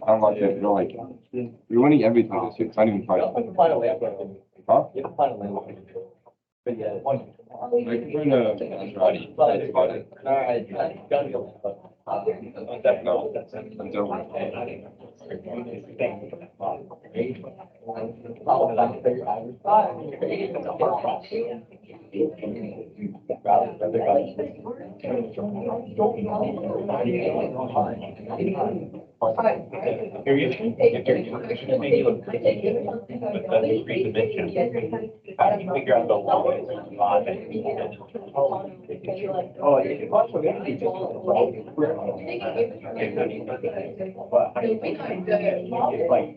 I'm like that, you're like, you're winning everything this year, it's not even fighting. Huh? But yeah. Like, we're in a, that's about it. No, it's over. How do you figure out the lowest spot? Oh, you watch what they do. But I think it's like.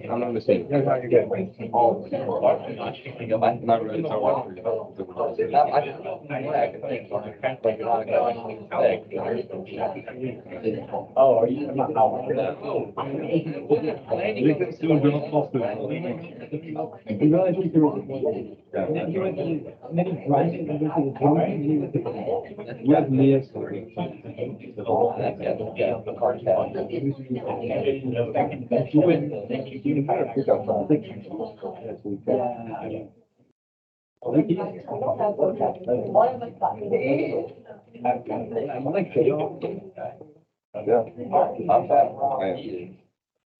I'm not missing. You're good. Not really, it's over. Oh, are you?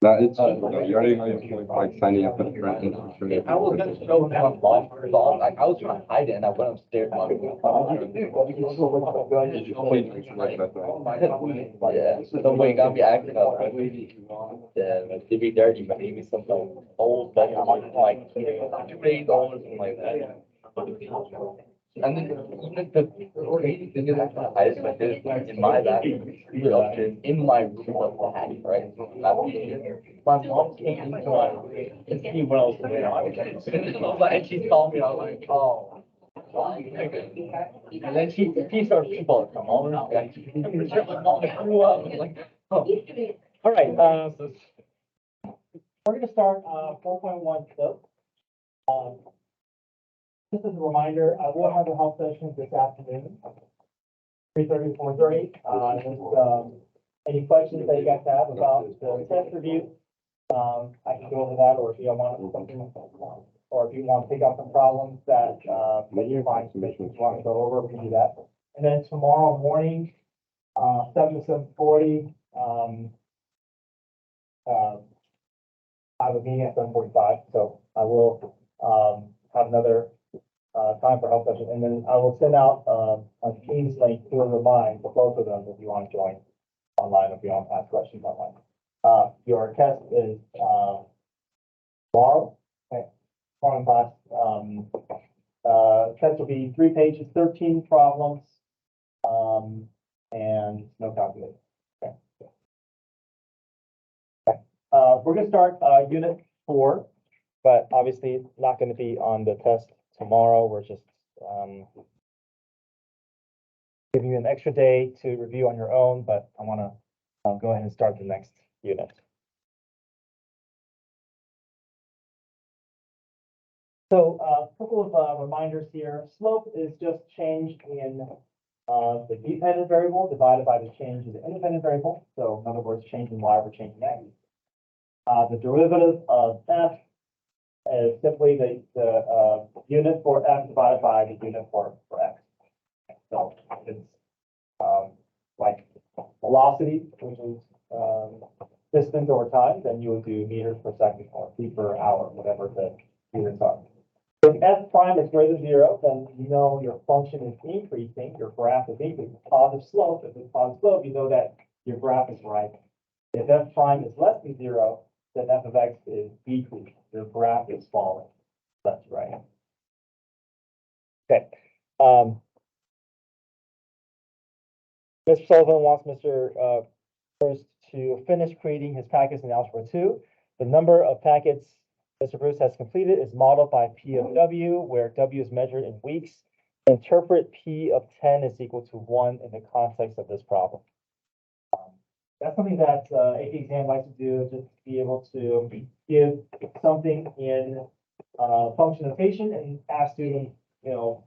No, it's, no, you already know you're like signing up for the grant. I was gonna show them lockers on, like I was trying to hide it and I went upstairs. Yeah, The way it got me acting up. Yeah, like, to be dirty, but maybe some old, like 2 days old or something like that. And then even the crazy thing is I kind of hide it like this in my bathroom, in my room, right? My mom came into my room and see what I was doing. And she saw me, I was like, oh. And then she started people come over. I'm sure my mom grew up. I'm like, oh. All right, we're gonna start 4.1 SOAP. Just as a reminder, we'll have a help session this afternoon, 3:30 to 4:30. Any questions that you guys have about the test review, I can go over that, or if you want something, or if you want to pick up some problems that you find submissions you want to go over, we can do that. And then tomorrow morning, 7 to 7:40, I have a meeting at 7:45, so I will have another time for help session, and then I will send out a Teams link to remind for both of them if you want to join online, if you want to ask questions online. Your test is tomorrow. Okay, tomorrow in class. Test will be 3 pages, 13 problems, and no calculation. Okay. Okay. We're going to start unit 4, but obviously it's not going to be on the test tomorrow. We're just giving you an extra day to review on your own, but I want to go ahead and start the next unit. So a couple of reminders here. Slope is just change in the dependent variable divided by the change in the independent variable. So in other words, change in y over change in x. The derivative of f is simply the unit for f divided by the unit for x. So it's like velocity, which is distance over time, then you would do meters per second or feet per hour, whatever the units are. So if f prime is greater than 0, then you know your function is increasing, your graph is increasing. Positive slope, if it's positive slope, you know that your graph is right. If f prime is less than 0, then f of x is decreasing, your graph is falling. That's right. Okay. Mr. Sullivan wants Mr. Bruce to finish creating his packets in Algebra 2. The number of packets Mr. Bruce has completed is modeled by P of W, where W is measured in weeks. Interpret P of 10 is equal to 1 in the context of this problem. That's something that AP exam likes to do, just to be able to give something in function notation and ask students,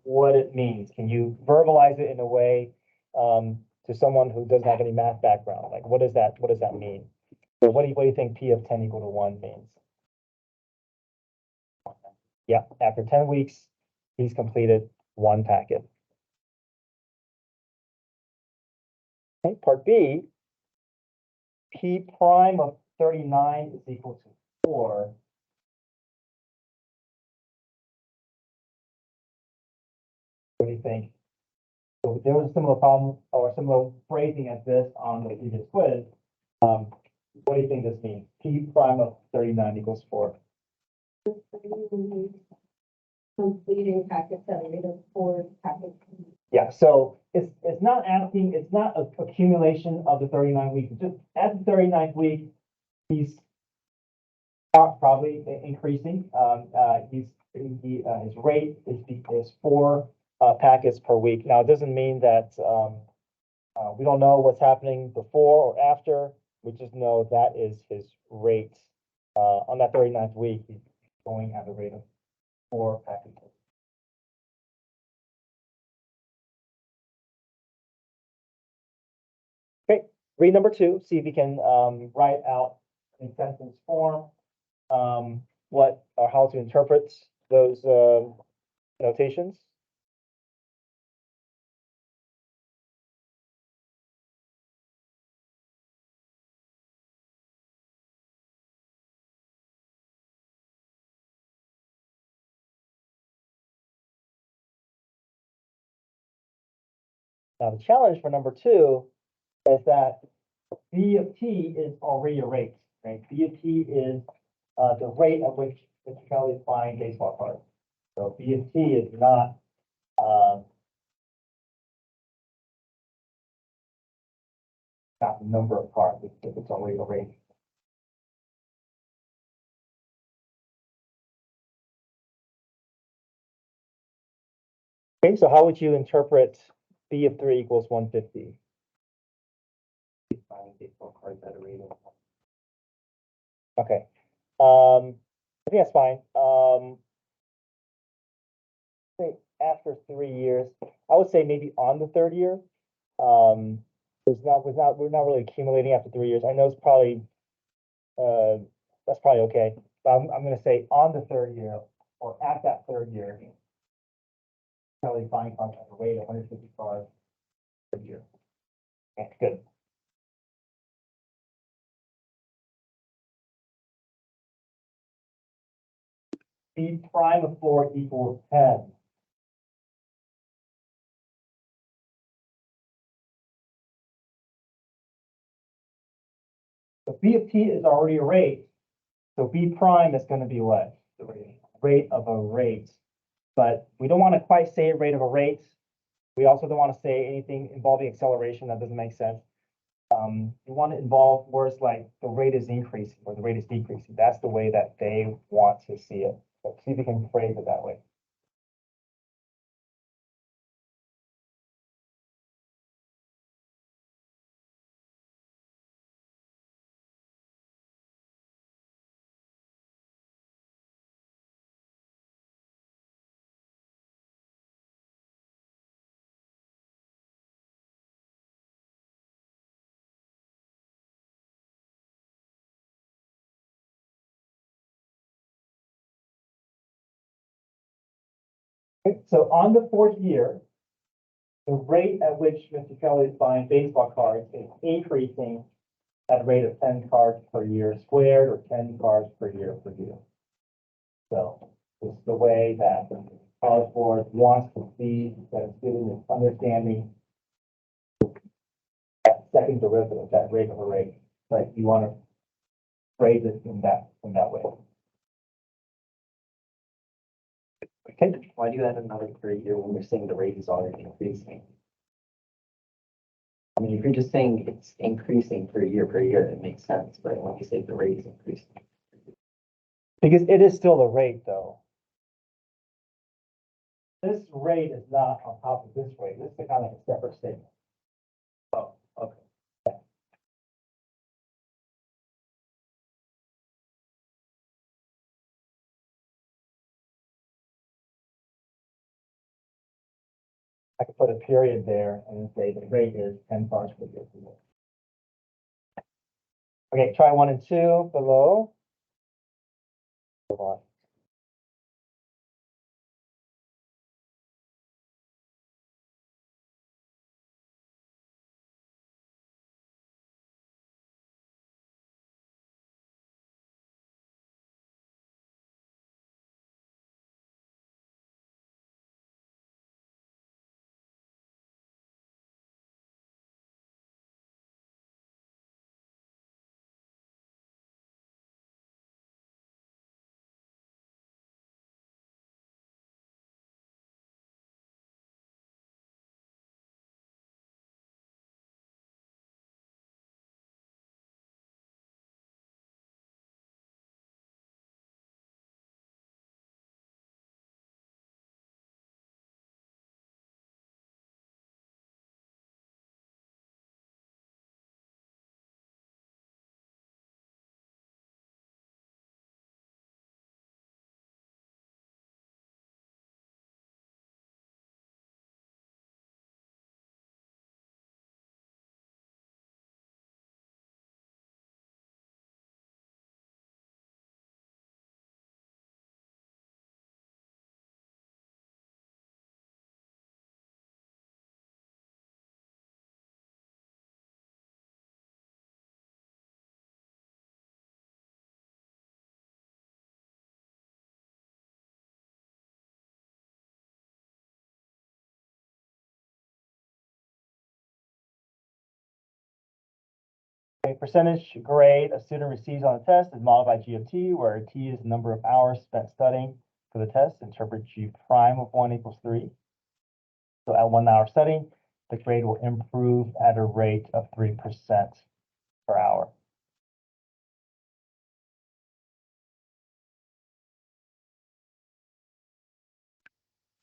what it means. Can you verbalize it in a way to someone who doesn't have any math background? Like, what does that mean? So what do you think P of 10 equal to 1 means? Yeah, after 10 weeks, he's completed 1 packet. Okay, part B, P prime of 39 is equal to 4. What do you think? So there was a similar problem or similar phrasing as this on the previous quiz. What do you think this means? P prime of 39 equals 4. Completing packets at a rate of 4 packets. Yeah, so it's not asking, it's not an accumulation of the 39 weeks. It's just at the 39th week, he's probably increasing. His rate is 4 packets per week. Now, it doesn't mean that we don't know what's happening before or after. We just know that is his rate. On that 39th week, he's going at a rate of 4 packets. Okay, read number 2. See if you can write out in sentence form what or how to interpret those notations. Now, the challenge for number 2 is that B of t is already a rate, right? B of t is the rate at which Mr. Kelly is buying baseball cards. So B of t is not the number of cards, if it's already a rate. Okay, so how would you interpret B of 3 equals 150? Buying baseball cards at a rate of. Okay, I think that's fine. Say after 3 years, I would say maybe on the 3rd year. We're not really accumulating after 3 years. I know it's probably that's probably okay, but I'm going to say on the 3rd year or at that 3rd year, Kelly buying cards at a rate of 150 cards per year. Okay, good. B prime of 4 equals 10. So B of t is already a rate. So B prime is going to be what? The rate of a rate. But we don't want to quite say rate of a rate. We also don't want to say anything involving acceleration. That doesn't make sense. You want to involve words like the rate is increasing or the rate is decreasing. That's the way that they want to see it. So see if you can phrase it that way. Okay, so on the 4th year, the rate at which Mr. Kelly is buying baseball cards is increasing at a rate of 10 cards per year squared or 10 cards per year per year. So It's the way that the College Board wants to see that it's given its understanding that second derivative, that rate of a rate, right? You want to phrase it in that way. Okay, why do you add another per year when you're saying the rate is already increasing? I mean, if you're just saying it's increasing per year, it makes sense, but when you say the rate is increasing. Because it is still a rate, though. This rate is not on top of this rate. This is kind of a separate statement. Oh, okay. I could put a period there and say the rate is 10 cars per year. Okay, try 1 and 2 below. Hold on. A percentage grade a student receives on a test is modified by G of T, where T is the number of hours spent studying for the test. Interpret G prime of 1 equals 3. So at 1 hour studying, the grade will improve at a rate of 3% per hour.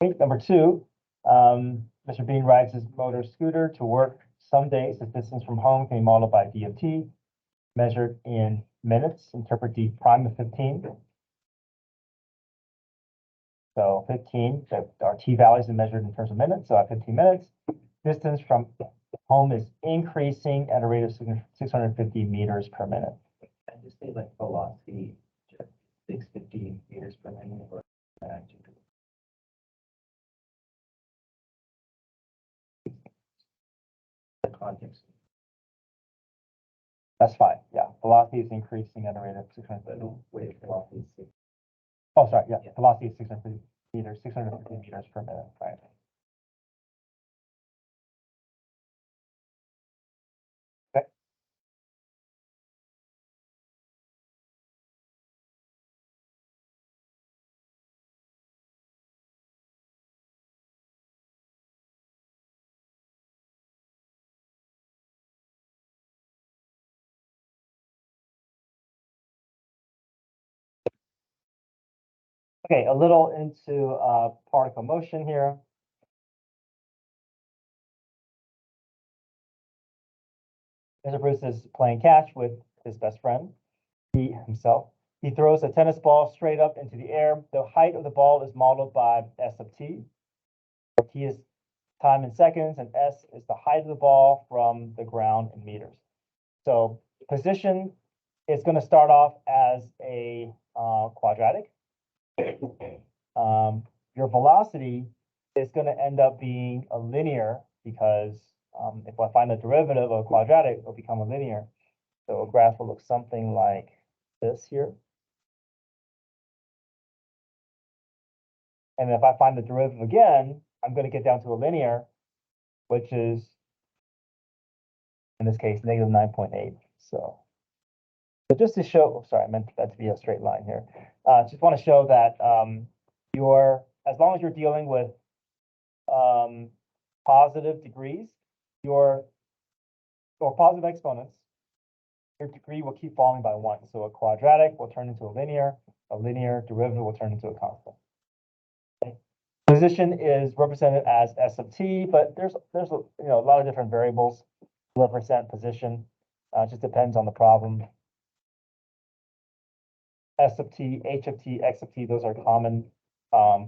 Okay, number 2, Mr. Bean rides his motor scooter to work. Some days the distance from home can be multiplied by D of T, measured in minutes. Interpret D prime of 15. So 15, so our T values are measured in terms of minutes. So at 15 minutes, distance from home is increasing at a rate of 650 meters per minute. And just say like velocity, just 650 meters per minute or the context. That's fine. Yeah, velocity is increasing at a rate of 650. Wait, velocity is Oh, sorry. Yeah, Yeah. velocity is 650 meters per minute. Right. Okay. Okay, a little into particle motion here. Mr. Bruce is playing catch with his best friend, he himself. He throws a tennis ball straight up into the air. The height of the ball is modeled by S of T. T is time in seconds, and S is the height of the ball from the ground in meters. So position is going to start off as a quadratic. Your velocity is going to end up being a linear because if I find the derivative of a quadratic, it'll become a linear. So a graph will look something like this here. And if I find the derivative again, I'm going to get down to a linear, which is, in this case, negative 9.8. So just to show, sorry, I meant that to be a straight line here. Just want to show that as long as you're dealing with positive degrees, or positive exponents, your degree will keep falling by 1. So a quadratic will turn into a linear derivative will turn into a constant. Okay. Position is represented as S of t, but there's a lot of different variables to represent position. It just depends on the problem. S of t, h of t, x of t, those are common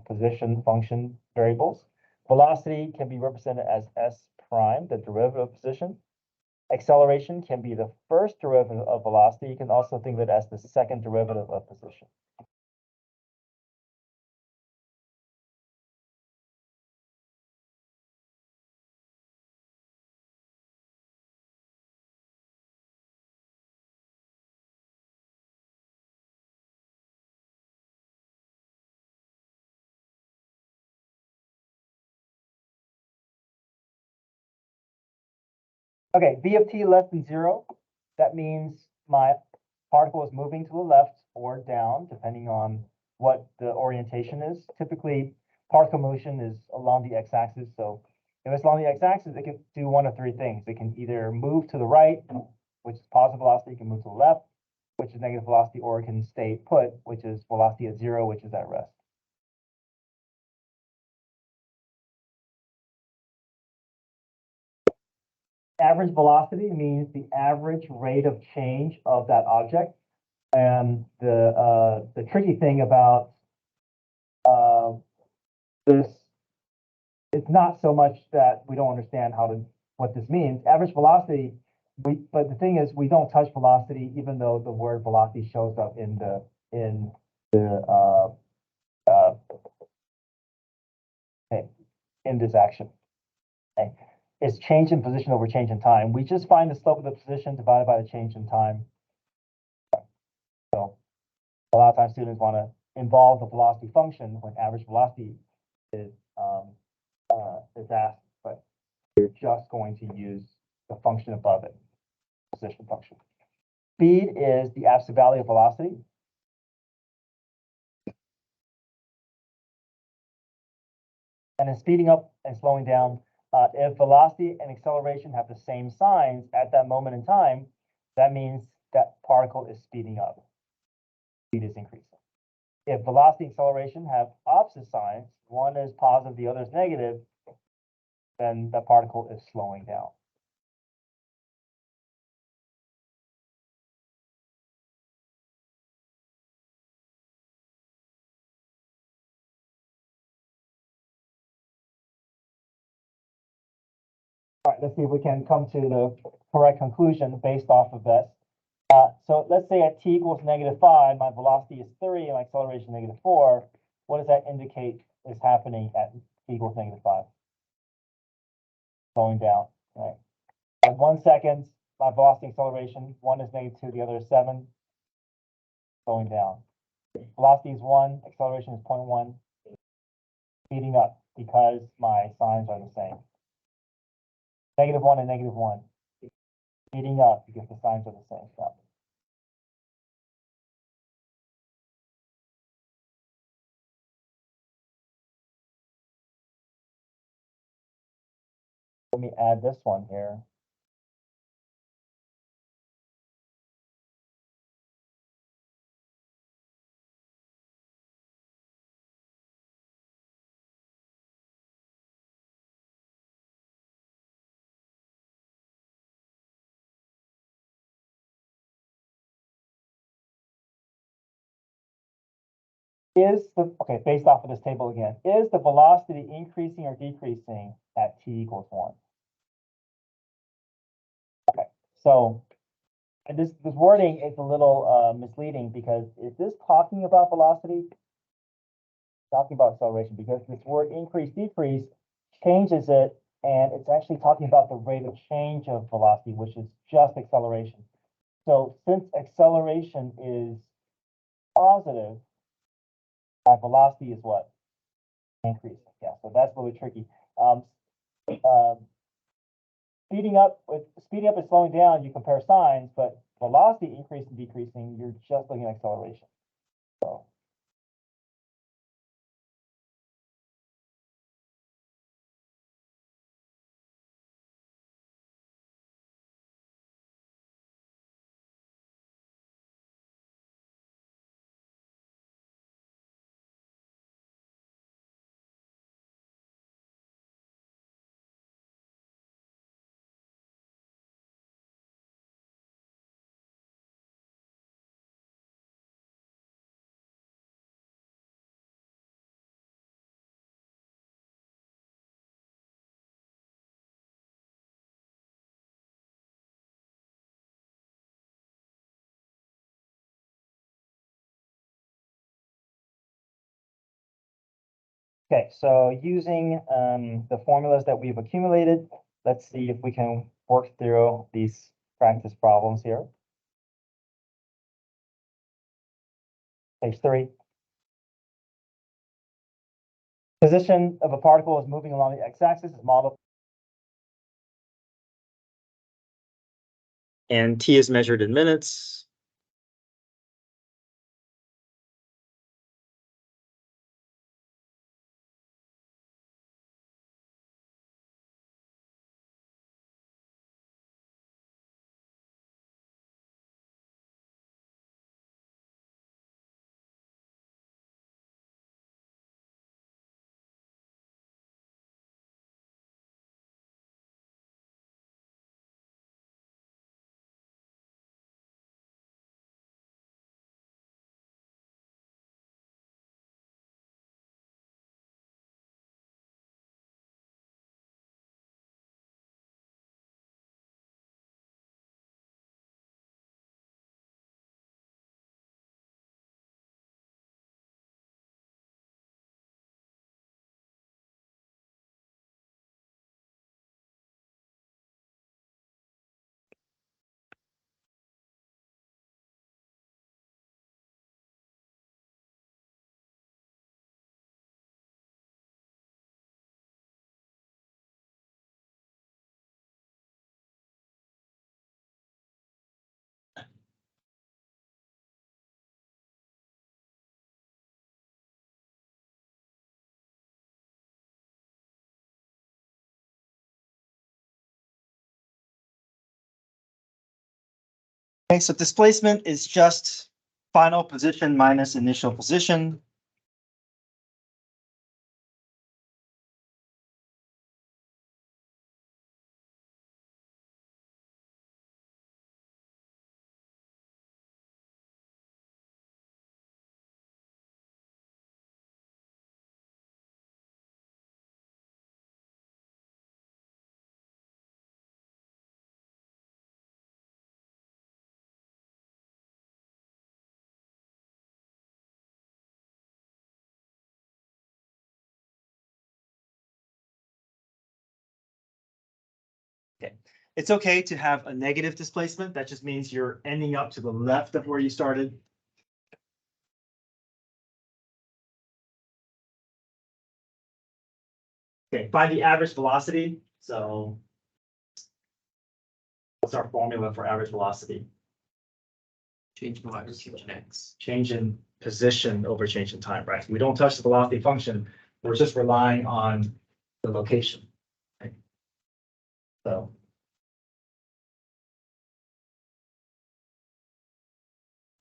position function variables. Velocity can be represented as s prime, the derivative of position. Acceleration can be the first derivative of velocity. You can also think of it as the second derivative of position. Okay, v of t less than 0. That means my particle is moving to the left or down, depending on what the orientation is. Typically, particle motion is along the x-axis. So if it's along the x-axis, it can do one of three things. It can either move to the right, which is positive velocity. It can move to the left, which is negative velocity, or it can stay put, which is velocity at 0, which is at rest. Average velocity means the average rate of change of that object. And the tricky thing about this, it's not so much that we don't understand what this means. Average velocity, but the thing is, we don't touch velocity, even though the word velocity shows up in this action. Okay. It's change in position over change in time. We just find the slope of the position divided by the change in time. So a lot of times students want to involve the velocity function when average velocity is asked, but you're just going to use the function above it, position function. Speed is the absolute value of velocity. And in speeding up and slowing down, if velocity and acceleration have the same signs at that moment in time, that means that particle is speeding up. Speed is increasing. If velocity and acceleration have opposite signs, one is positive, the other is negative, then the particle is slowing down. All right, let's see if we can come to the correct conclusion based off of this. So let's say at t equals -5, my velocity is 3 and my acceleration is -4. What does that indicate is happening at t equals -5? Slowing down, right? At 1 second, my velocity and acceleration, one is -2, the other is 7. Slowing down. Velocity is 1, acceleration is 0.1. Speeding up because my signs are the same. -1 and -1. Speeding up because the signs are the same stuff. Let me add this one here. Okay, based off of this table again, is the velocity increasing or decreasing at t equals 1? Okay, so and this wording is a little misleading because is this talking about velocity? Talking about acceleration, because this word increase, decrease changes it, and it's actually talking about the rate of change of velocity, which is just acceleration. So since acceleration is positive, my velocity is what? increasing. Yeah, so that's really tricky. Speeding up and slowing down, you compare signs, but velocity increase and decreasing, you're just looking at acceleration. So. Okay, so using the formulas that we've accumulated, let's see if we can work through these practice problems here. Page 3. Position of a particle is moving along the x-axis is modeled. And t is measured in minutes. Okay, so displacement is just final position minus initial position. Okay, it's okay to have a negative displacement. That just means you're ending up to the left of where you started. Okay, find the average velocity. So what's our formula for average velocity? Change in y over change in x. Change in position over change in time, right? We don't touch the velocity function. We're just relying on the location. Right? So.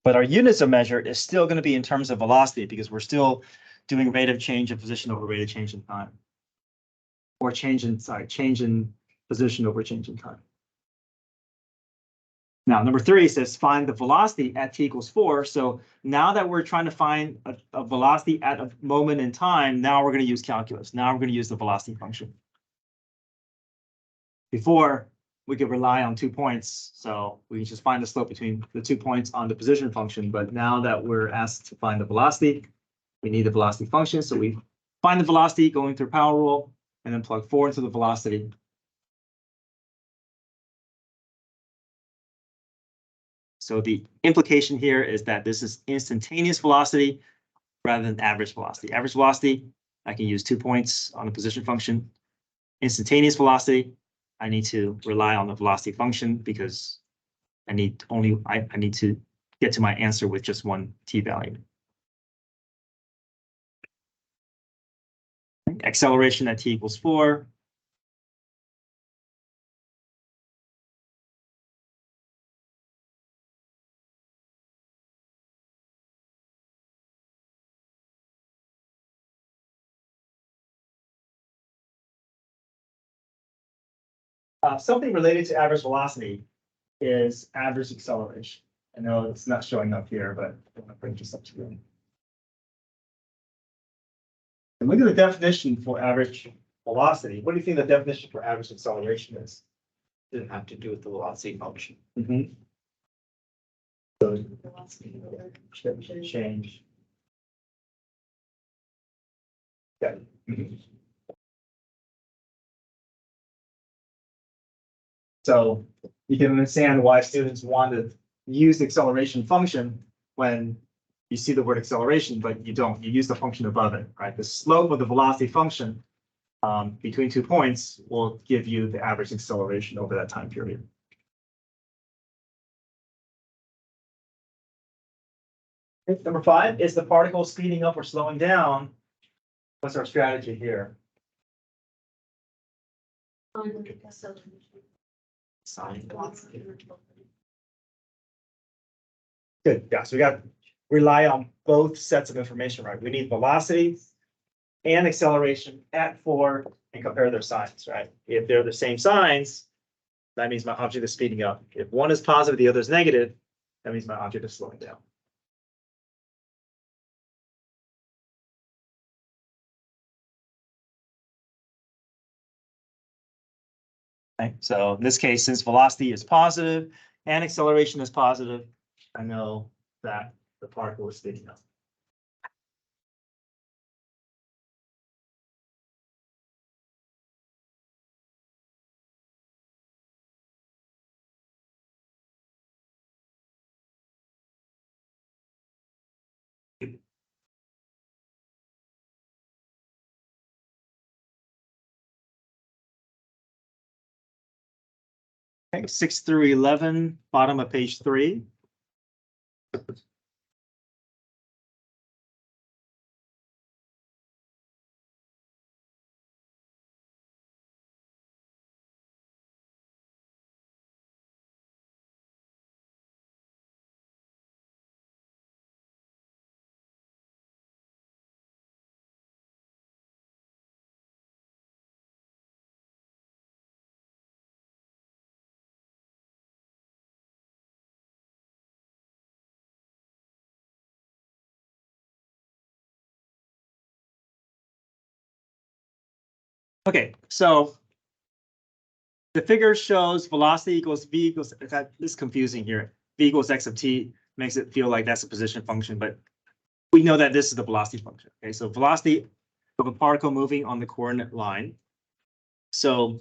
But our units of measure is still going to be in terms of velocity because we're still doing rate of change of position over rate of change in time. Or change in position over change in time. Now, number 3 says find the velocity at t equals 4. So now that we're trying to find a velocity at a moment in time, now we're going to use calculus. Now we're going to use the velocity function. Before, we could rely on 2 points. So we can just find the slope between the 2 points on the position function. But now that we're asked to find the velocity, we need the velocity function. So we find the velocity going through power rule and then plug 4 into the velocity. So the implication here is that this is instantaneous velocity rather than average velocity. Average velocity I can use 2 points on the position function. Instantaneous velocity, I need to rely on the velocity function because I need to get to my answer with just one t-value. Acceleration at t equals 4. Something related to average velocity is average acceleration. I know it's not showing up here, but I'm gonna bring this up to you. And look at the definition for average velocity. What do you think the definition for average acceleration is? Didn't have to do with the velocity function. Change. Yeah. So you can understand why students want to use the acceleration function when you see the word acceleration, but you don't. You use the function above it, right? The slope of the velocity function between 2 points will give you the average acceleration over that time period. Number 5, is the particle speeding up or slowing down? What's our strategy here? Sign velocity. Good, yeah, so we got rely on both sets of information, right? We need velocity and acceleration at 4 and compare their signs, right? If they're the same signs, that means my object is speeding up. If one is positive, the other is negative, that means my object is slowing down. Okay, so in this case, since velocity is positive and acceleration is positive, I know that the particle is speeding up. Okay, 6 through 11, bottom of page 3. Okay, so the figure shows velocity equals v equals, that is confusing here. V equals x of t makes it feel like that's a position function, but we know that this is the velocity function. Okay, so velocity of a particle moving on the coordinate line. So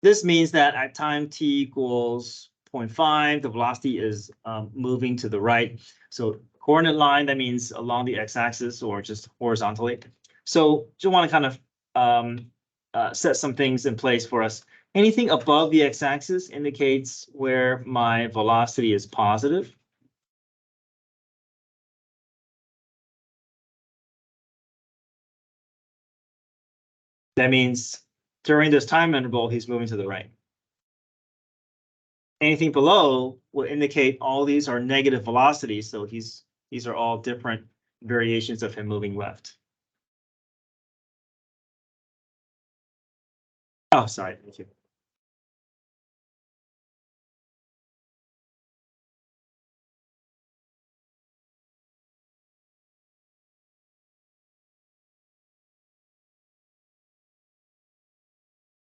this means that at time t equals 0.5, the velocity is moving to the right. So coordinate line, that means along the x-axis or just horizontally. So just want to kind of set some things in place for us. Anything above the x-axis indicates where my velocity is positive. That means during this time interval, he's moving to the right. Anything below will indicate all these are negative velocities. So these are all different variations of him moving left. Oh, sorry. Thank you.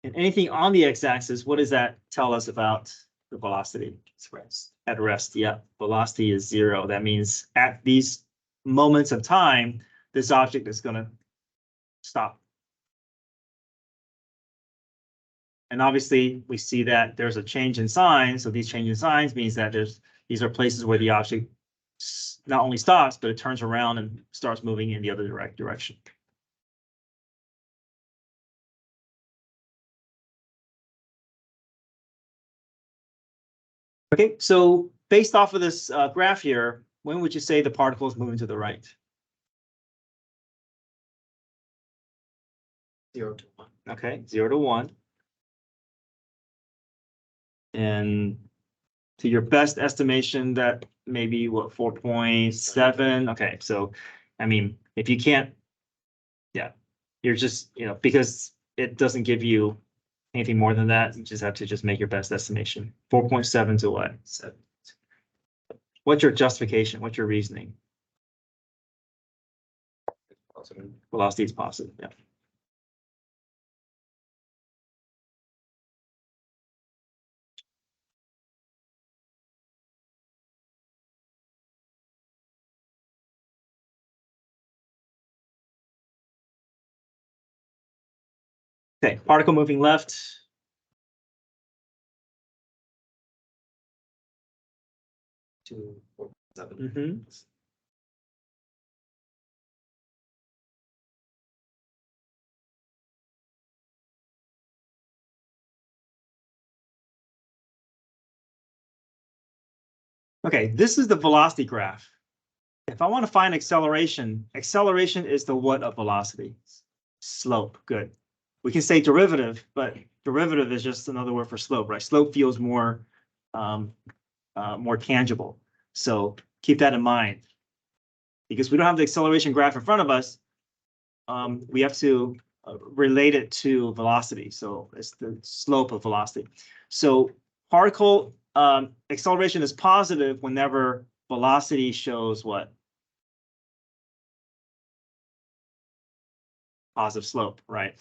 And anything on the x-axis, what does that tell us about the velocity? It's rest. At rest, yeah. Velocity is 0. That means at these moments of time, this object is going to stop. And obviously, we see that there's a change in sign. So these change in signs means that these are places where the object not only stops, but it turns around and starts moving in the other direction. Okay, so based off of this graph here, when would you say the particle is moving to the right? 0 to 1. Okay, 0 to 1. And to your best estimation, that maybe what, 4.7? Okay, so I mean, if you can't, yeah, you're just, because it doesn't give you anything more than that, you just have to just make your best estimation. 4.7 to what? 7. What's your justification? What's your reasoning? Velocity is positive, yeah. Okay, particle moving left. 2, 4, 7. Mm-hmm. Okay, this is the velocity graph. If I want to find acceleration, acceleration is the what of velocity? Slope, good. We can say derivative, but derivative is just another word for slope, right? Slope feels more, more tangible. So keep that in mind. Because we don't have the acceleration graph in front of us, we have to relate it to velocity. So it's the slope of velocity. So particle acceleration is positive whenever velocity shows what? Positive slope, right?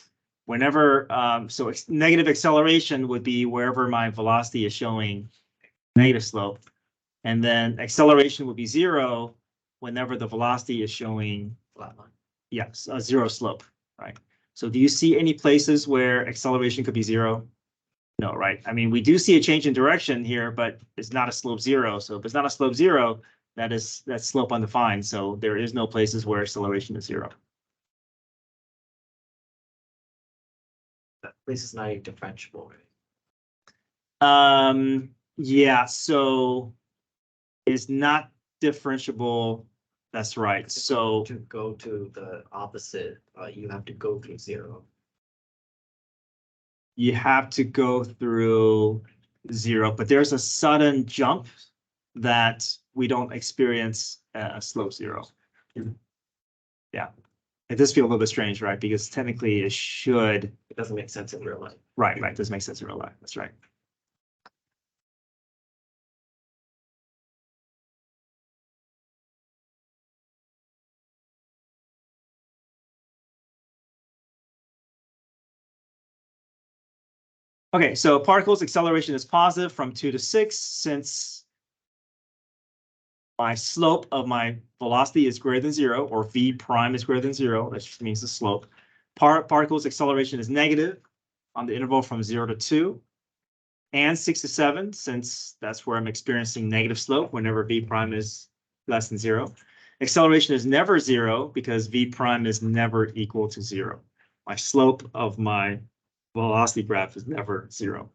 Whenever, so negative acceleration would be wherever my velocity is showing negative slope. And then acceleration would be 0 whenever the velocity is showing Flat line. yes, a 0 slope, right? So do you see any places where acceleration could be 0? No, right? I mean, we do see a change in direction here, but it's not a slope 0. So if it's not a slope 0, that's slope undefined. So there is no places where acceleration is 0. That place is not even differentiable, right? Yeah, so it's not differentiable. That's right. So To go to the opposite, you have to go through 0. you have to go through 0, but there's a sudden jump that we don't experience a slope 0. Yeah, it does feel a little bit strange, right? Because technically it should. It doesn't make sense in real life. Right, right. Does make sense in real life. That's right. Okay, so particles acceleration is positive from 2 to 6 since my slope of my velocity is greater than 0, or v prime is greater than 0. That just means the slope. Particles acceleration is negative on the interval from 0 to 2 and 6 to 7, since that's where I'm experiencing negative slope whenever v prime is less than 0. Acceleration is never 0 because v prime is never equal to 0. My slope of my velocity graph is never 0.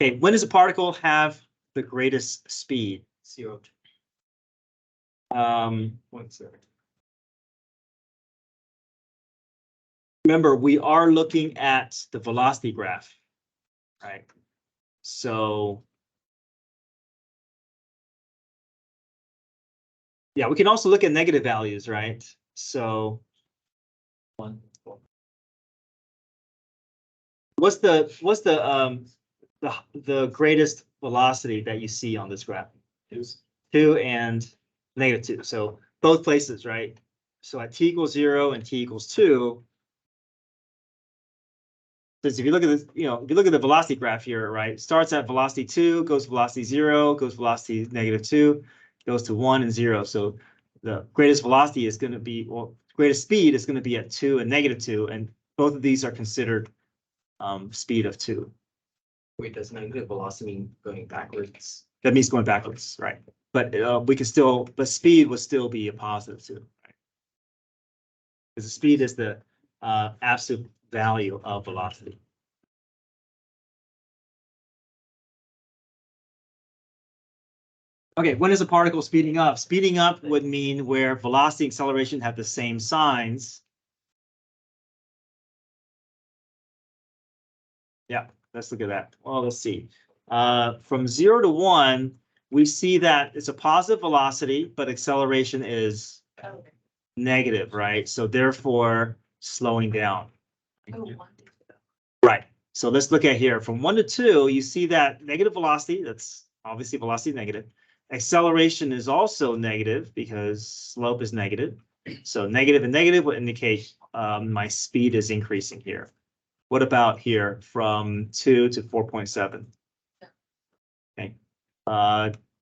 Okay, when does a particle have the greatest speed? 0 to 0.7. Remember, we are looking at the velocity graph, right? So yeah, we can also look at negative values, right? So 1. what's the greatest velocity that you see on this graph? 2 and -2. So both places, right? So at t equals 0 and t equals 2. Because if you look at this, if you look at the velocity graph here, right, it starts at velocity 2, goes velocity 0, goes velocity -2. goes to 1 and 0. So the greatest velocity is going to be, well, greatest speed is going to be at 2 and -2, and both of these are considered speed of 2. Wait, does negative velocity mean going backwards? That means going backwards, right? But we can still, the speed would still be a positive 2, right? Because the speed is the absolute value of velocity. Okay, when is a particle speeding up? Speeding up would mean where velocity and acceleration have the same signs. Yeah, let's look at that. Well, let's see. From 0 to 1, we see that it's a positive velocity, but acceleration is negative, right? So therefore, slowing down. Right. So let's look at here. From 1 to 2, you see that negative velocity, that's obviously velocity negative. Acceleration is also negative because slope is negative. So negative and negative would indicate my speed is increasing here. What about here from 2 to 4.7? Okay.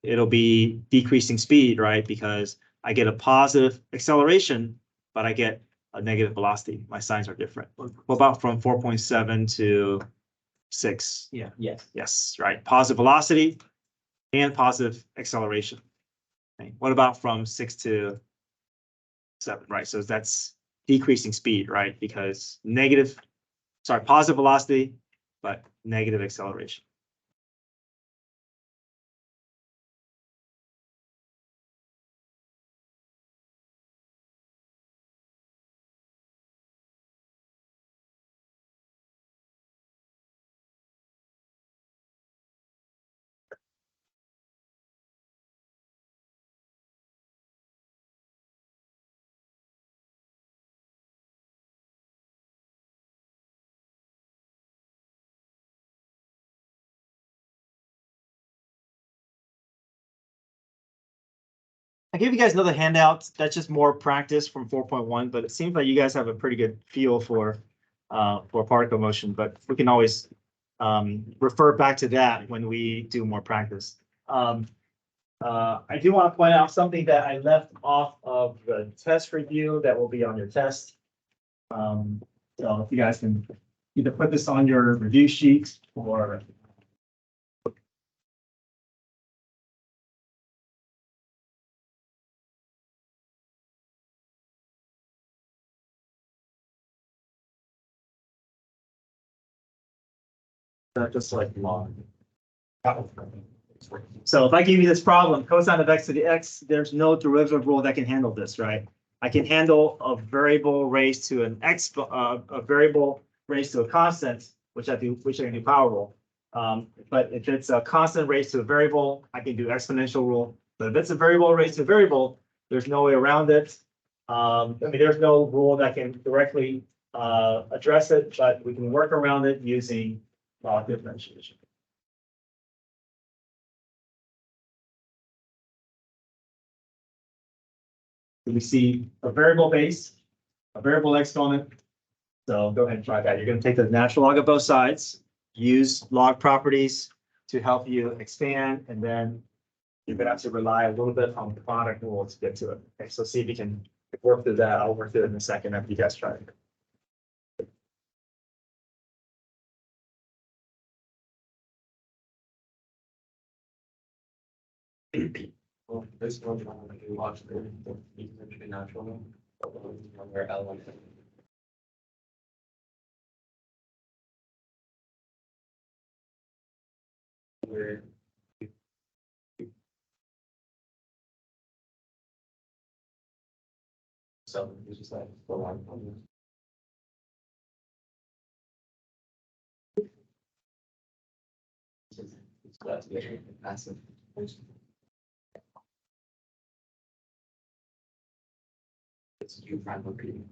It'll be decreasing speed, right? Because I get a positive acceleration, but I get a negative velocity. My signs are different. What about from 4.7 to 6? Yeah. Yes. Yes, right. Positive velocity and positive acceleration. Okay. What about from 6 to 7? Right. So that's decreasing speed, right? Because positive velocity, but negative acceleration. I gave you guys another handout. That's just more practice from 4.1, but it seems like you guys have a pretty good feel for particle motion, but we can always refer back to that when we do more practice. I do want to point out something that I left off of the test review that will be on your test. So if you guys can either put this on your review sheet or just like log. So if I give you this problem, cosine of x to the x, there's no derivative rule that can handle this, right? I can handle a variable raised to an a variable raised to a constant, which I can do power rule. But if it's a constant raised to a variable, I can do exponential rule. But if it's a variable raised to a variable, there's no way around it. I mean, there's no rule that can directly address it, but we can work around it using log differentiation. We see a variable base, a variable exponent. So go ahead and try that. You're going to take the natural log of both sides, use log properties to help you expand, and then you're going to have to rely a little bit on the product rule to get to it. Okay, so see if you can work through that. I'll work through it in a second after you guys try it. Well, this one, you watch the natural one, where L1. Where so it's just like the one. It's glad to get passive. It's you prime repeating.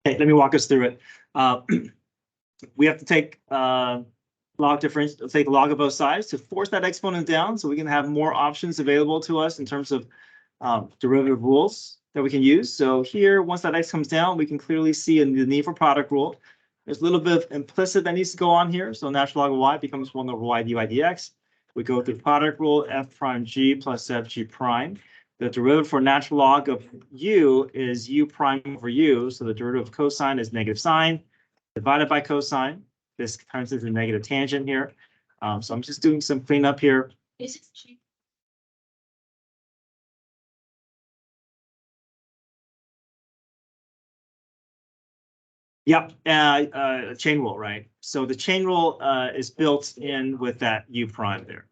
Okay, let me walk us through it. We have to take log difference, take log of both sides to force that exponent down so we can have more options available to us in terms of derivative rules that we can use. So here, once that x comes down, we can clearly see in the need for product rule. There's a little bit of implicit that needs to go on here. So natural log of y becomes 1 over y dy dx. We go through product rule f prime g plus f g prime. The derivative for natural log of u is u prime over u. So the derivative of cosine is negative sine divided by cosine. This turns into a negative tangent here. So I'm just doing some cleanup here. Is it cheap? Yep, chain rule, right? So the chain rule is built in with that u prime there.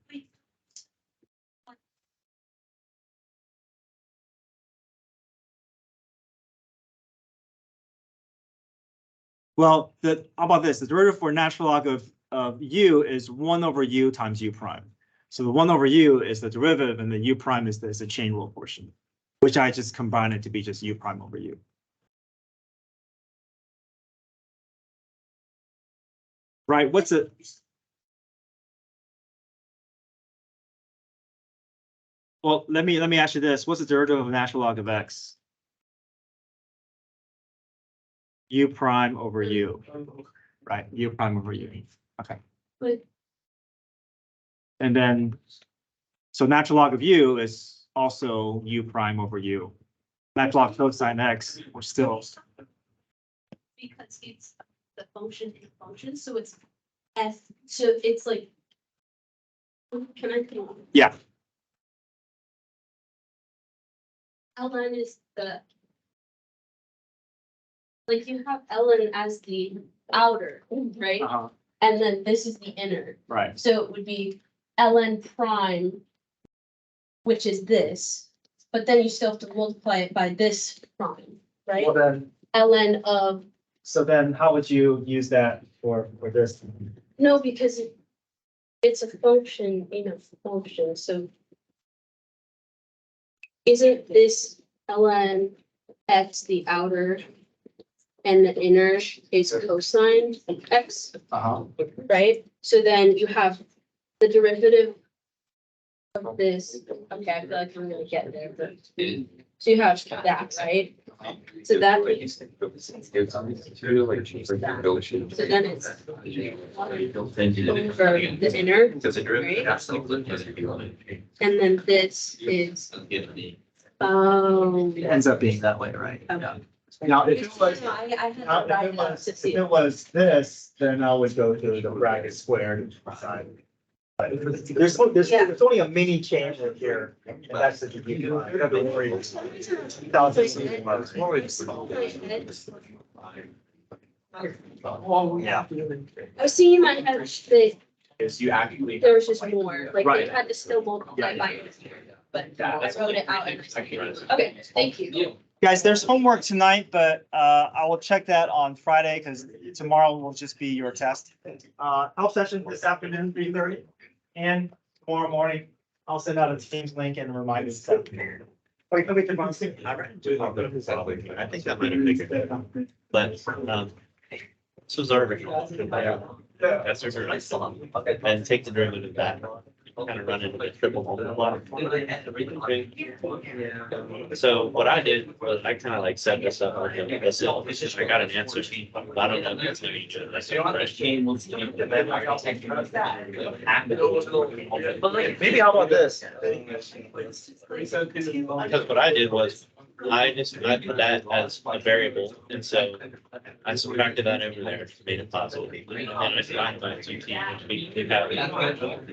Well, how about this? The derivative for natural log of u is 1 over u times u prime. So the 1 over u is the derivative, and the u prime is the chain rule portion, which I just combine it to be just u prime over u. Right? What's it? Well, let me ask you this: what's the derivative of natural log of x? U prime over u, right? U prime over u. Okay. But And then, so natural log of u is also u prime over u. Natural log cosine x, we're still. because it's the function in function, so it's f, so it's like. Can I come on? Yeah. ln is the. Like you have ln as the outer, right? And then this is the inner. Right. So it would be ln prime, which is this, but then you still have to multiply it by this prime, right? Well then, ln of, so then how would you use that for this? no, because it's a function in a function, so isn't this ln x the outer and the inner is cosine x, right? So then you have the derivative of this. Okay, I feel like I'm gonna get there, but So you have that, right? So that, so then it's over the inner, right? And then this is, oh. It ends up being that way, right? Okay. Now, if it was, I had now, to write if it out to see. it was this, then I would go to the bracket squared side. But there's only a mini change in here, and that's the. Yeah. I was seeing in my head that Is you actually. there was just more, like they Right. had to still multiply by, but I wrote it out. Okay, thank you. Guys, there's homework tonight, but I will check that on Friday because tomorrow will just be your test. Help session this afternoon, 3:30. And tomorrow morning, I'll send out a Teams link and remind you. I think that might have been good. But, this was our original. That's our original. And take the derivative back. Kind of run into the triple multiplier. So what I did was I kind of like set this up. I got an answer. But I don't know if it's gonna be good. Maybe how about this? Because what I did was I put that as a variable, and so I subtracted that over there, made it positive. And I find my two t, which we have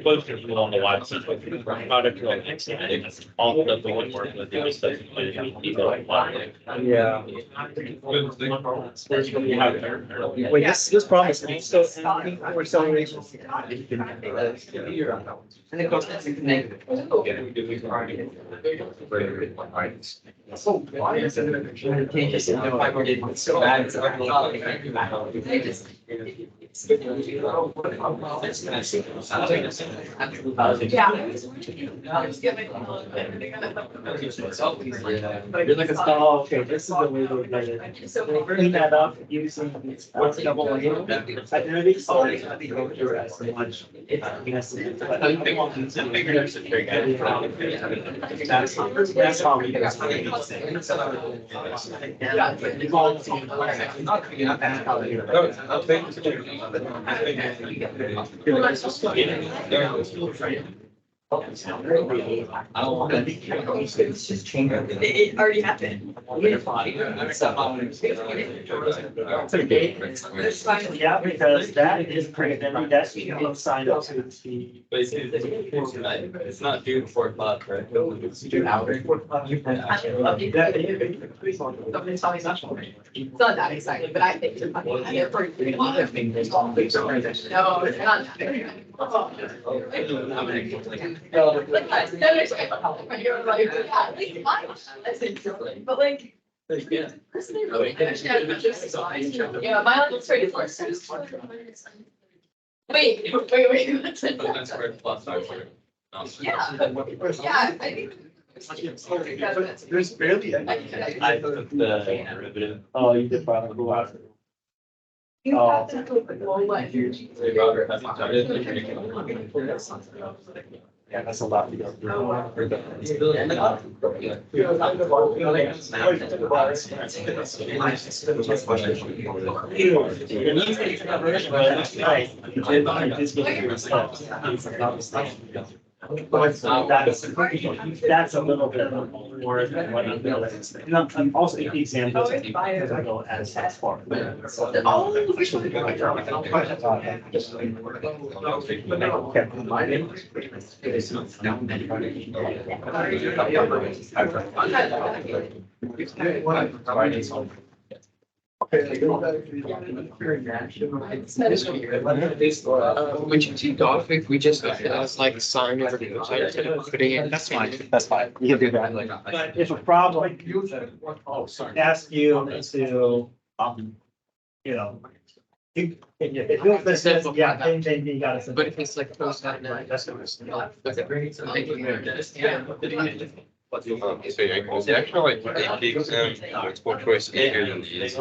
both equal on the y side, product on the x side, all the stuff we can work with, the other stuff we can equal on y. Yeah. Wait, this problem is so for acceleration. And it goes to negative. So why is it advantageous? So bad. Oh, okay, this is the way to get it. Clean that up using double identity. So it's not go through as much. That's how we get. It's just changing. It already happened. Yeah, because that is pretty, that's being signed up to the. It's not due before class, right? It's not that exciting, but I think it's funny. I get for. No, it's not. Like, that makes me help. You're like, yeah, at least mine. That's interesting, but like. Yeah, my life straight is worse. Wait. What's it? That's where plus are. Yeah, yeah, I think. There's barely. I took the derivative. Oh, you did probably last. You have to do it low life. Hey, Robert, have you started? Yeah, that's a lot to go through. But that's a little bit more than what I'm doing. And also the examples, I go as far. When you do Gothic, we just as like sign over the outside instead of putting it. That's fine, that's fine. You can do that. But if a problem, ask you to, you know. If it says, yeah, then you gotta. But if it's like post that now, That's what it's. So actually, it takes multiple choice easier than these.